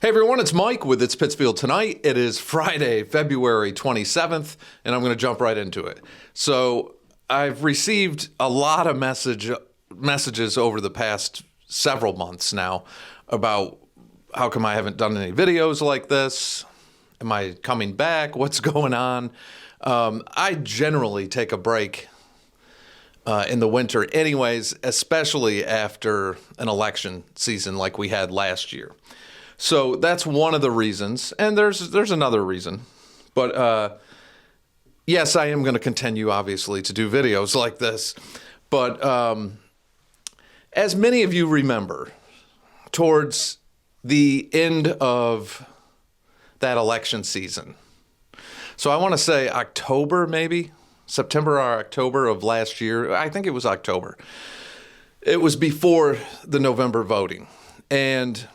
Hey everyone, it's Mike with It's Pittsfield Tonight. It is Friday, February 27th, and I'm going to jump right into it. So I've received a lot of messages over the past several months now about how come I haven't done any videos like this? Am I coming back? What's going on? I generally take a break in the winter anyways, especially after an election season like we had last year. So that's one of the reasons, and there's another reason. But yes, I am going to continue, obviously, to do videos like this. But as many of you remember, towards the end of that election season, so I want to say October maybe, September or October of last year, I think it was October. It was before the November voting. And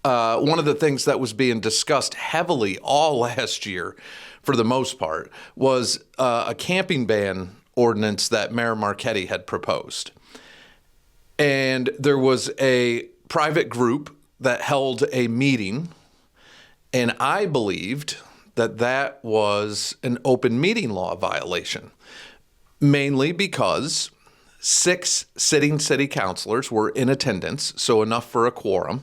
one of the things that was being discussed heavily all last year, for the most part, was a camping ban ordinance that Mayor Marchetti had proposed. And there was a private group that held a meeting, and I believed that that was an open meeting law violation, mainly because 6 sitting city councilors were in attendance, so enough for a quorum.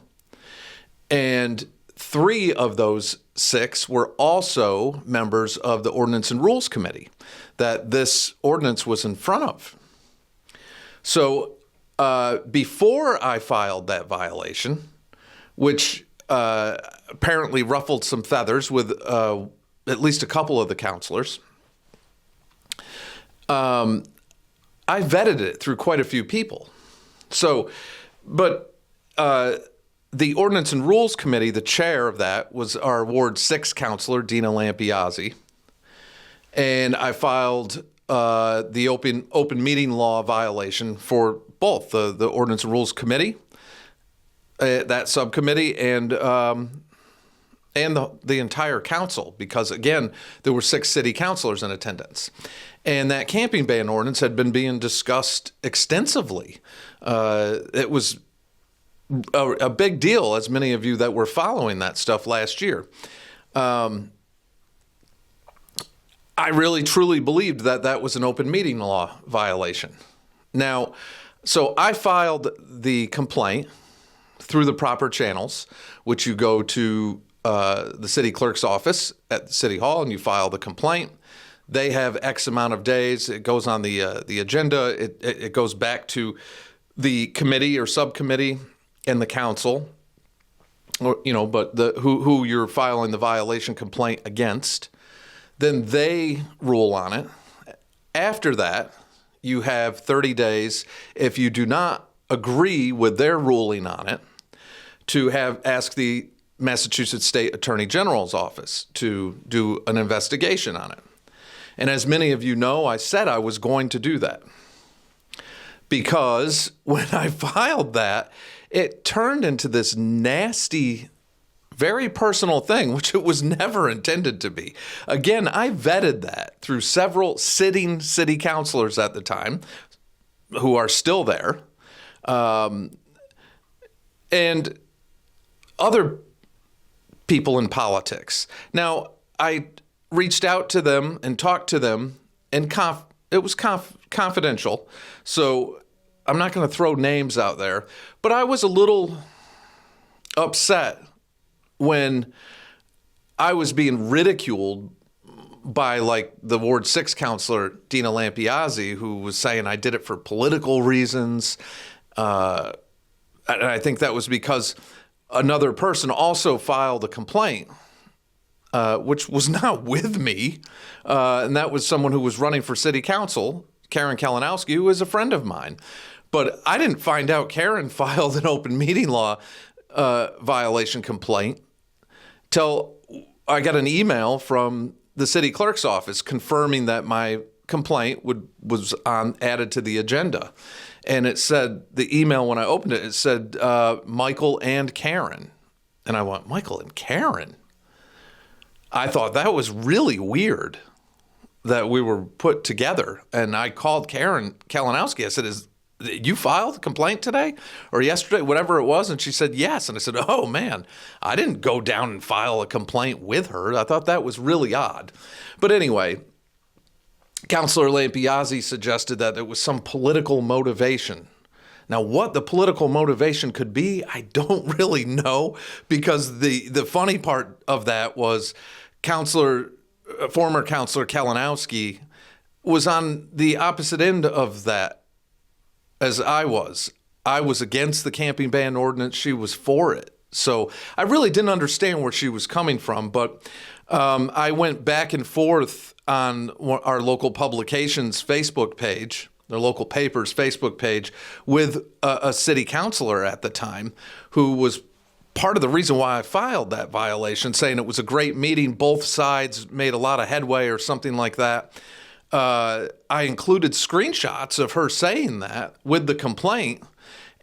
And 3 of those 6 were also members of the Ordinance and Rules Committee that this ordinance was in front of. So before I filed that violation, which apparently ruffled some feathers with at least a couple of the counselors, I vetted it through quite a few people. So, but the Ordinance and Rules Committee, the chair of that was our Ward 6 counselor, Dina Lampiazzi. And I filed the open meeting law violation for both the Ordinance and Rules Committee, that subcommittee, and the entire council, because again, there were 6 city councilors in attendance. And that camping ban ordinance had been being discussed extensively. It was a big deal, as many of you that were following that stuff last year. I really truly believed that that was an open meeting law violation. Now, so I filed the complaint through the proper channels, which you go to the city clerk's office at the city hall and you file the complaint. They have X amount of days. It goes on the agenda. It goes back to the committee or subcommittee and the council, or but who you're filing the violation complaint against. Then they rule on it. After that, you have 30 days, if you do not agree with their ruling on it, to ask the Massachusetts State Attorney General's office to do an investigation on it. And as many of you know, I said I was going to do that, because when I filed that, it turned into this nasty, very personal thing, which it was never intended to be. Again, I vetted that through several sitting city councilors at the time, who are still there, and other people in politics. Now, I reached out to them and talked to them, and it was confidential, so I'm not going to throw names out there, but I was a little upset when I was being ridiculed by the Ward 6 counselor, Dina Lampiazzi, who was saying I did it for political reasons. And I think that was because another person also filed a complaint, which was not with me. And that was someone who was running for city council, Karen Kalinowski, who is a friend of mine. But I didn't find out Karen filed an open meeting law violation complaint till I got an email from the city clerk's office confirming that my complaint was added to the agenda. And it said, the email, when I opened it, it said Michael and Karen. And I went, Michael and Karen? I thought that was really weird that we were put together. And I called Karen Kalinowski. I said, is you filed a complaint today or yesterday, whatever it was? And she said, yes. And I said, oh, man, I didn't go down and file a complaint with her. I thought that was really odd. But anyway, Counselor Lampiazzi suggested that it was some political motivation. Now, what the political motivation could be, I don't really know, because the funny part of that was former Counselor Kalinowski was on the opposite end of that as I was. I was against the camping ban ordinance. She was for it. So I really didn't understand where she was coming from, but I went back and forth on our local publications Facebook page, their local paper's Facebook page, with a city councilor at the time who was part of the reason why I filed that violation, saying it was a great meeting, both sides made a lot of headway or something like that. I included screenshots of her saying that with the complaint,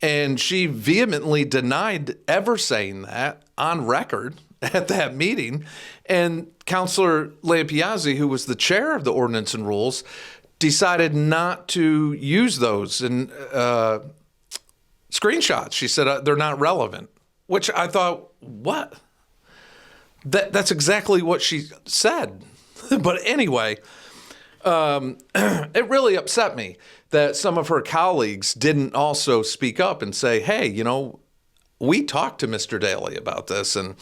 and she vehemently denied ever saying that on record at that meeting. And Counselor Lampiazzi, who was the chair of the Ordinance and Rules, decided not to use those in screenshots. She said they're not relevant, which I thought, what? That's exactly what she said. But anyway, it really upset me that some of her colleagues didn't also speak up and say, hey, we talked to Mr. Daly about this. And,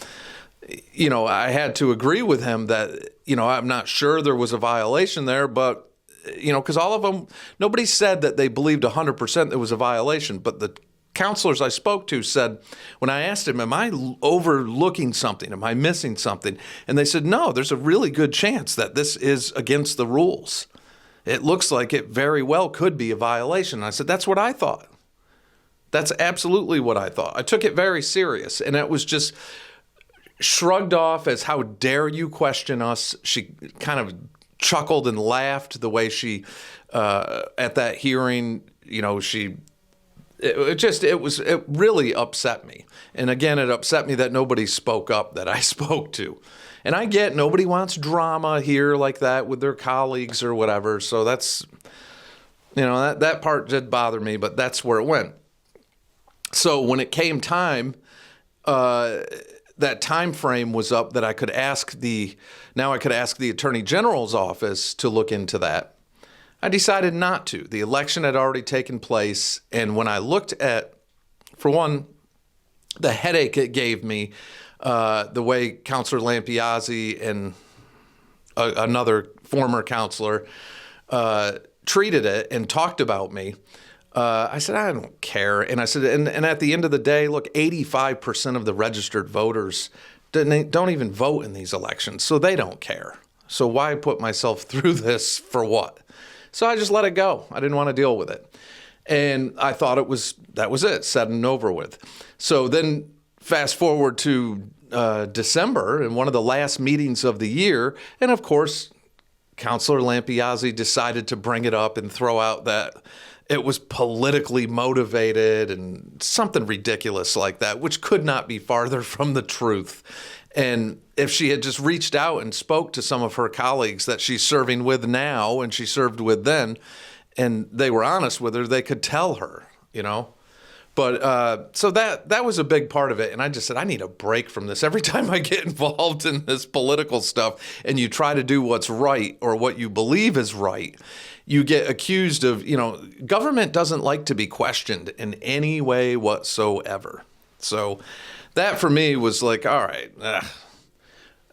I had to agree with him that, I'm not sure there was a violation there, but, because all of them, nobody said that they believed 100% there was a violation. But the counselors I spoke to said, when I asked him, am I overlooking something? Am I missing something? And they said, no, there's a really good chance that this is against the rules. It looks like it very well could be a violation. And I said, that's what I thought. That's absolutely what I thought. I took it very serious, and it was just shrugged off as, how dare you question us? She kind of chuckled and laughed the way she, at that hearing, it really upset me. And again, it upset me that nobody spoke up that I spoke to. And I get nobody wants drama here like that with their colleagues or whatever. So that's, that part did bother me, but that's where it went. So when it came time, that time frame was up that I could ask the Attorney General's office to look into that. I decided not to. The election had already taken place, and when I looked at, for one, the headache it gave me, the way Counselor Lampiazzi and another former counselor treated it and talked about me, I said, I don't care. And I said, and at the end of the day, look, 85% of the registered voters don't even vote in these elections, so they don't care. So why put myself through this for what? So I just let it go. I didn't want to deal with it. And I thought that was it, said and over with. So then fast forward to December, and one of the last meetings of the year, and of course, Counselor Lampiazzi decided to bring it up and throw out that it was politically motivated and something ridiculous like that, which could not be farther from the truth. And if she had just reached out and spoke to some of her colleagues that she's serving with now and she served with then, and they were honest with her, they could tell her, But so that was a big part of it. And I just said, I need a break from this. Every time I get involved in this political stuff and you try to do what's right or what you believe is right, you get accused of, government doesn't like to be questioned in any way whatsoever. So that for me was like, all right,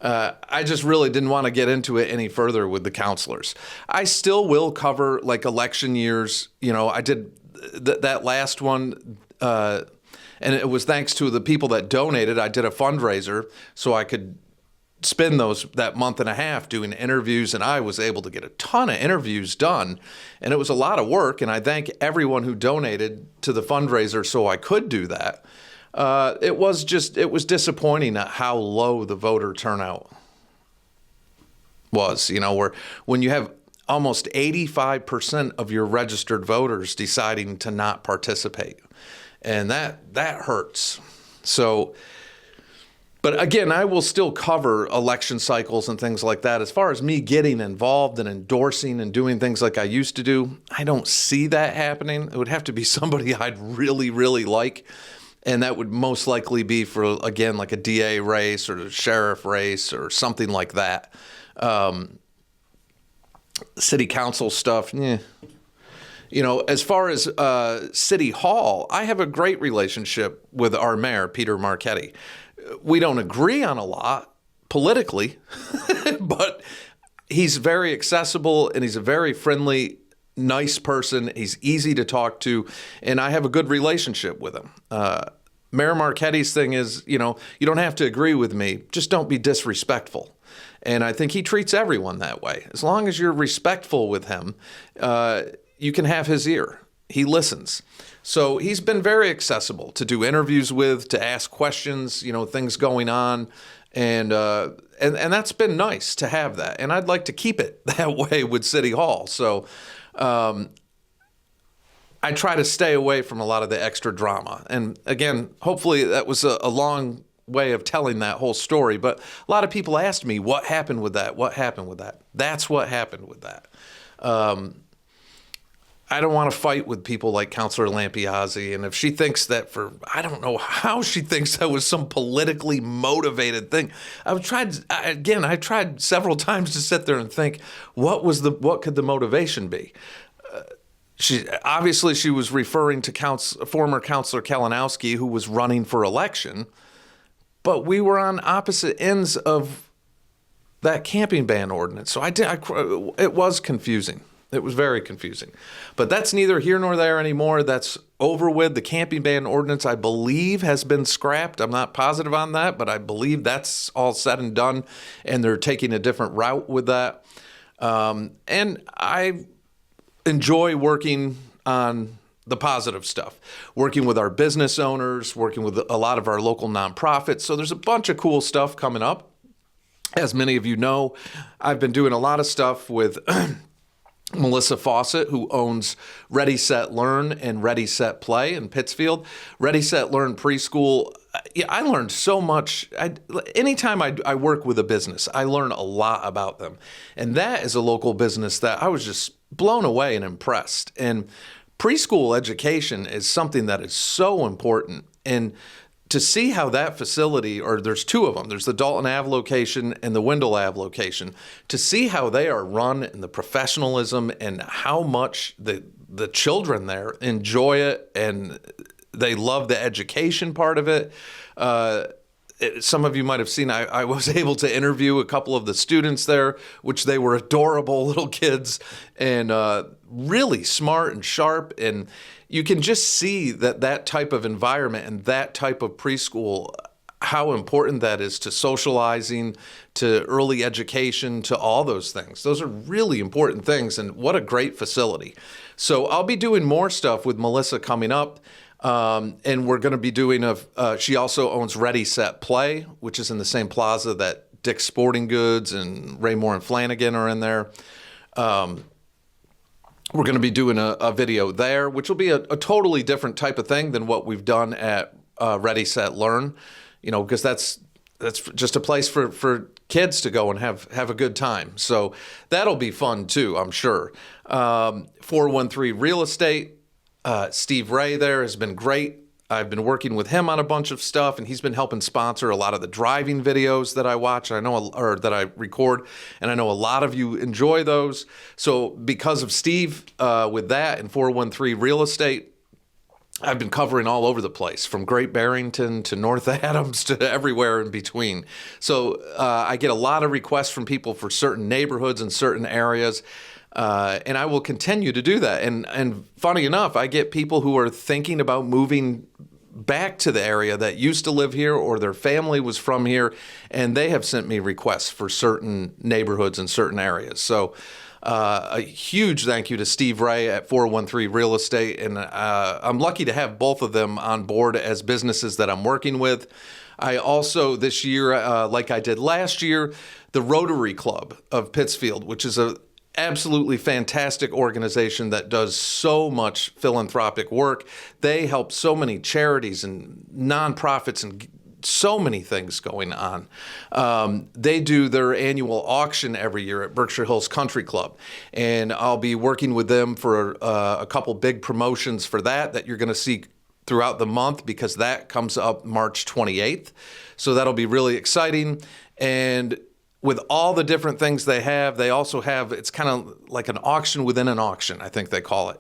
I just really didn't want to get into it any further with the counselors. I still will cover like election years. I did that last one, and it was thanks to the people that donated. I did a fundraiser so I could spend that month and a half doing interviews, and I was able to get a ton of interviews done, and it was a lot of work, and I thank everyone who donated to the fundraiser so I could do that. It was disappointing at how low the voter turnout was, where when you have almost 85% of your registered voters deciding to not participate, and that hurts. So, But again, I will still cover election cycles and things like that. As far as me getting involved and endorsing and doing things like I used to do, I don't see that happening. It would have to be somebody I'd really, really like. And that would most likely be for, again, like a DA race or a sheriff race or something like that. City council stuff, as far as City Hall, I have a great relationship with our mayor, Peter Marchetti. We don't agree on a lot politically, but he's very accessible and he's a very friendly, nice person. He's easy to talk to, and I have a good relationship with him. Mayor Marchetti's thing is, you don't have to agree with me, just don't be disrespectful. And I think he treats everyone that way. As long as you're respectful with him, you can have his ear. He listens. So he's been very accessible to do interviews with, to ask questions, things going on. And that's been nice to have that. And I'd like to keep it that way with City Hall. So I try to stay away from a lot of the extra drama. And again, hopefully that was a long way of telling that whole story. But a lot of people asked me, what happened with that? What happened with that? That's what happened with that. I don't want to fight with people like Councilor Lampiazzi. And if she thinks that I don't know how she thinks that was some politically motivated thing. I tried several times to sit there and think, what could the motivation be? She was referring to former Councilor Kalinowski, who was running for election, but we were on opposite ends of that camping ban ordinance. So it was confusing. It was very confusing. But that's neither here nor there anymore. That's over with. The camping ban ordinance, I believe, has been scrapped. I'm not positive on that, but I believe that's all said and done, and they're taking a different route with that. And I enjoy working on the positive stuff, working with our business owners, working with a lot of our local nonprofits. So there's a bunch of cool stuff coming up. As many of you know, I've been doing a lot of stuff with Melissa Fawcett, who owns Ready, Set, Learn and Ready, Set, Play in Pittsfield. Ready, Set, Learn preschool. I learned so much. Anytime I work with a business, I learn a lot about them. And that is a local business that I was just blown away and impressed. And preschool education is something that is so important. And to see how that facility, or there's two of them, there's the Dalton Ave location and the Wendell Ave location, to see how they are run and the professionalism and how much the children there enjoy it and they love the education part of it. Some of you might have seen, I was able to interview a couple of the students there, which they were adorable little kids and really smart and sharp. And you can just see that type of environment and that type of preschool, how important that is to socializing, to early education, to all those things. Those are really important things, and what a great facility. So I'll be doing more stuff with Melissa coming up. And we're going to be doing she also owns Ready, Set, Play, which is in the same plaza that Dick's Sporting Goods and Raymore and Flanagan are in there. We're going to be doing a video there, which will be a totally different type of thing than what we've done at Ready, Set, Learn, because that's just a place for kids to go and have a good time. So that'll be fun too, I'm sure. 413 Real Estate. Steve Ray there has been great. I've been working with him on a bunch of stuff, and he's been helping sponsor a lot of the driving videos that I watch, or that I record, and I know a lot of you enjoy those. So because of Steve with that and 413 Real Estate, I've been covering all over the place, from Great Barrington to North Adams to everywhere in between. So I get a lot of requests from people for certain neighborhoods and certain areas. And I will continue to do that. And funny enough, I get people who are thinking about moving back to the area that used to live here, or their family was from here, and they have sent me requests for certain neighborhoods and certain areas. So a huge thank you to Steve Ray at 413 Real Estate. And I'm lucky to have both of them on board as businesses that I'm working with. I also, this year, like I did last year, the Rotary Club of Pittsfield, which is a absolutely fantastic organization that does so much philanthropic work. They help so many charities and nonprofits and so many things going on. They do their annual auction every year at Berkshire Hills Country Club, and I'll be working with them for a couple big promotions for that you're going to see throughout the month, because that comes up March 28th. So that'll be really exciting. And with all the different things they also have, it's kind of like an auction within an auction, I think they call it.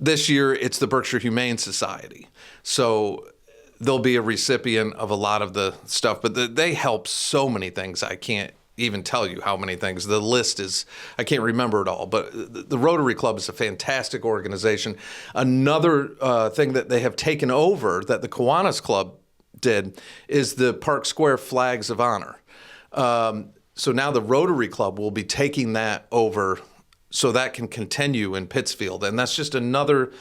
This year, it's the Berkshire Humane Society. So they'll be a recipient of a lot of the stuff, but they help so many things. I can't even tell you how many things. The list is, I can't remember it all, but the Rotary Club is a fantastic organization. Another thing that they have taken over that the Kiwanis Club did is the Park Square Flags of Honor. So now the Rotary Club will be taking that over so that can continue in Pittsfield. And that's just another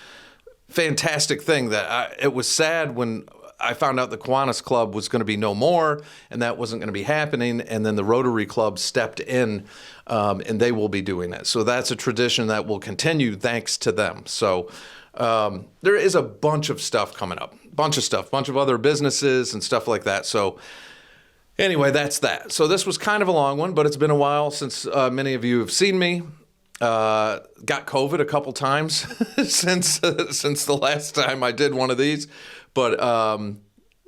fantastic thing that it was sad when I found out the Kiwanis Club was going to be no more and that wasn't going to be happening. And then the Rotary Club stepped in and they will be doing it. So that's a tradition that will continue thanks to them. So there is a bunch of stuff coming up, bunch of other businesses and stuff like that. So anyway, that's that. So this was kind of a long one, but it's been a while since many of you have seen me. Got COVID a couple times since the last time I did one of these, but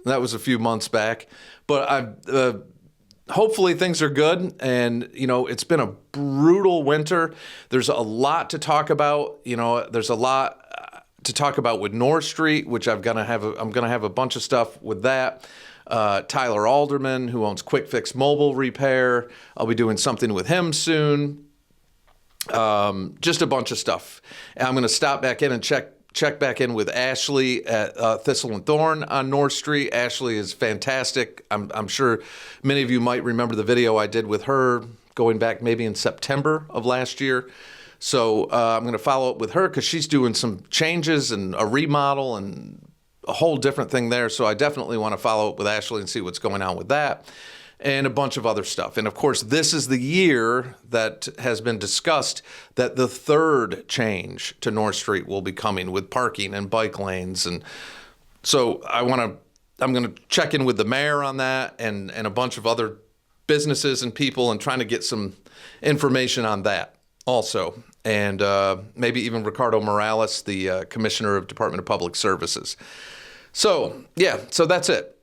that was a few months back. But hopefully things are good, and it's been a brutal winter. There's a lot to talk about. There's a lot to talk about with North Street, which I'm gonna have a bunch of stuff with that. Tyler Alderman, who owns Quick Fix Mobile Repair, I'll be doing something with him soon. Just a bunch of stuff. And I'm going to stop back in and check back in with Ashley at Thistle and Thorn on North Street. Ashley is fantastic. I'm sure many of you might remember the video I did with her going back maybe in September of last year. So I'm going to follow up with her because she's doing some changes and a remodel and a whole different thing there. So I definitely want to follow up with Ashley and see what's going on with that. And a bunch of other stuff. And of course, this is the year that has been discussed that the third change to North Street will be coming with parking and bike lanes. And so I'm going to check in with the mayor on that and a bunch of other businesses and people and trying to get some information on that also. And maybe even Ricardo Morales, the Commissioner of Department of Public Services. So, yeah, so that's it.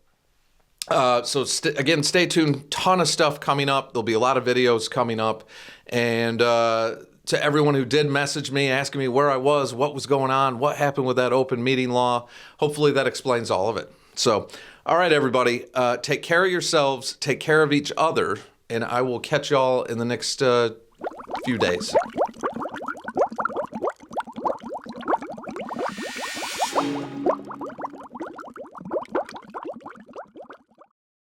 Again, stay tuned. Ton of stuff coming up. There'll be a lot of videos coming up. And to everyone who did message me, asking me where I was, what was going on, what happened with that open meeting law, hopefully that explains all of it. So, all right, everybody, take care of yourselves, take care of each other, and I will catch y'all in the next few days.